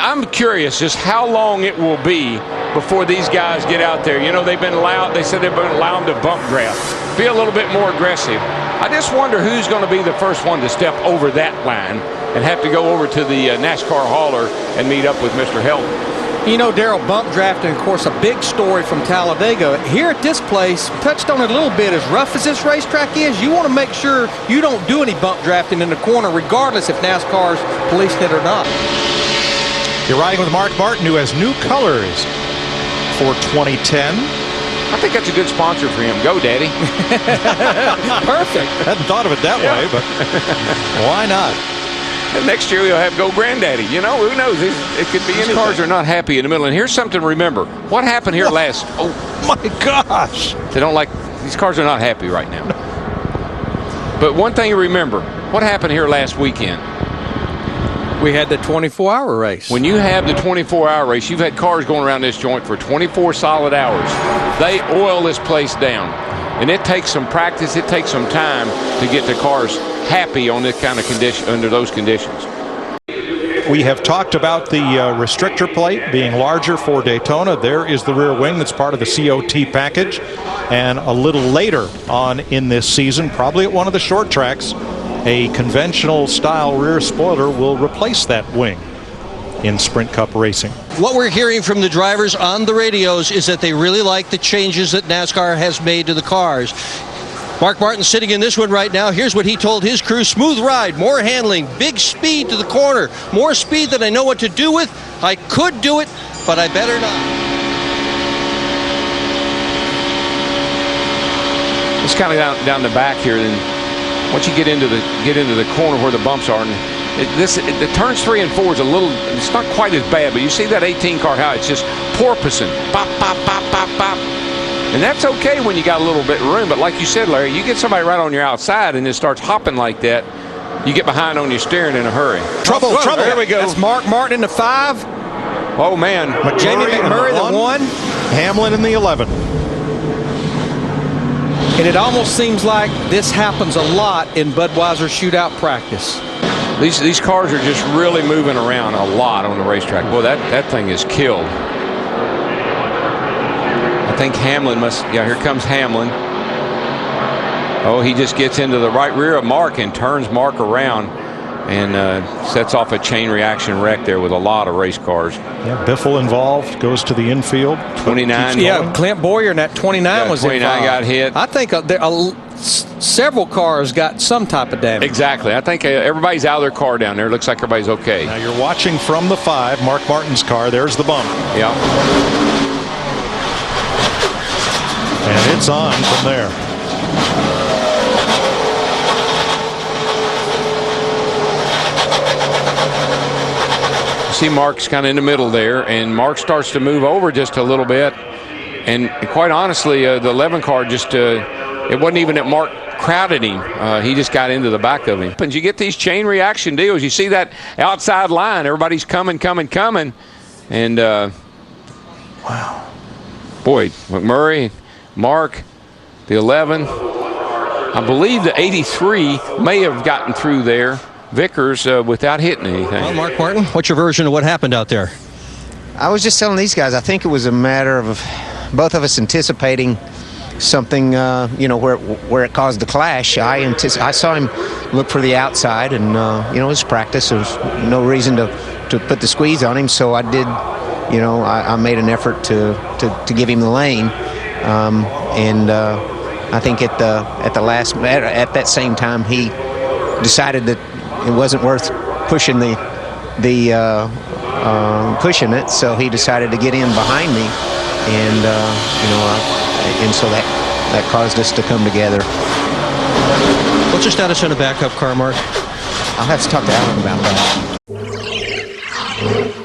I'm curious just how long it will be before these guys get out there. You know, they said they've been allowed to bump draft, be a little bit more aggressive. I just wonder who's going to be the first one to step over that line and have to go over to the NASCAR hauler and meet up with Mr. Helton. You know, Darrell, bump drafting, of course, a big story from Talladega. Here at this place, touched on it a little bit, as rough as this racetrack is, you want to make sure you don't do any bump drafting in the corner, regardless if NASCAR's policing it or not. You're riding with Mark Martin, who has new colors for 2010. I think that's a good sponsor for him. Go, Daddy. Perfect. Hadn't thought of it that way, but why not? And next year we'll have Go Granddaddy. You know, who knows? It could be anything. These cars are not happy in the middle. And here's something to remember. What happened here last? Oh, my gosh. They don't like, these cars are not happy right now. But one thing to remember, what happened here last weekend? We had the 24-hour race. When you have the 24-hour race, you've had cars going around this joint for 24 solid hours. They oil this place down. And it takes some practice, it takes some time to get the cars happy on this kind of condition, under those conditions. We have talked about the restrictor plate being larger for Daytona. There is the rear wing that's part of the COT package. And a little later on in this season, probably at one of the short tracks, a conventional style rear spoiler will replace that wing in Sprint Cup racing. What we're hearing from the drivers on the radios is that they really like the changes that NASCAR has made to the cars. Mark Martin sitting in this one right now. Here's what he told his crew. Smooth ride, more handling, big speed to the corner, more speed than I know what to do with. I could do it, but I better not. It's kind of down the back here. Then once you get into the corner where the bumps are, and the turns 3 and 4 is a little, it's not quite as bad, but you see that 18 car, how it's just porpoising, pop, pop, pop, pop, pop. And that's okay when you got a little bit of room, but like you said, Larry, you get somebody right on your outside and it starts hopping like that, you get behind on your steering in a hurry. Trouble. There we go. That's Mark Martin in the 5. Oh, man. Jamie McMurray the 1. Hamlin in the 11. And it almost seems like this happens a lot in Budweiser Shootout practice. These cars are just really moving around a lot on the racetrack. Boy, that thing is killed. I think Hamlin must, yeah, here comes Hamlin. Oh, he just gets into the right rear of Mark and turns Mark around and sets off a chain reaction wreck there with a lot of race cars. Yeah, Biffle involved, goes to the infield. 29. Yeah, Clint Boyer in that 29 was 29 involved. got hit. I think several cars got some type of damage. Exactly. I think everybody's out of their car down there. Looks like everybody's okay. Now you're watching from the 5, Mark Martin's car. There's the bump. Yeah. And it's on from there. See, Mark's kind of in the middle there, and Mark starts to move over just a little bit. And quite honestly, the 11 car just, it wasn't even that Mark crowded him. He just got into the back of him. And you get these chain reaction deals. You see that outside line. Everybody's coming. And, wow. Boy, McMurray, Mark, the 11. I believe the 83 may have gotten through there. Vickers without hitting anything. Well, Mark Martin, what's your version of what happened out there? I was just telling these guys, I think it was a matter of both of us anticipating something, where it caused the clash. I saw him look for the outside, and it was practice. There was no reason to put the squeeze on him, so I did. I made an effort to give him the lane, and I think at that same time he decided that it wasn't worth pushing pushing it, so he decided to get in behind me, and and so that caused us to come together. What's your status on a backup car, Mark? I'll have to talk to Alan about that.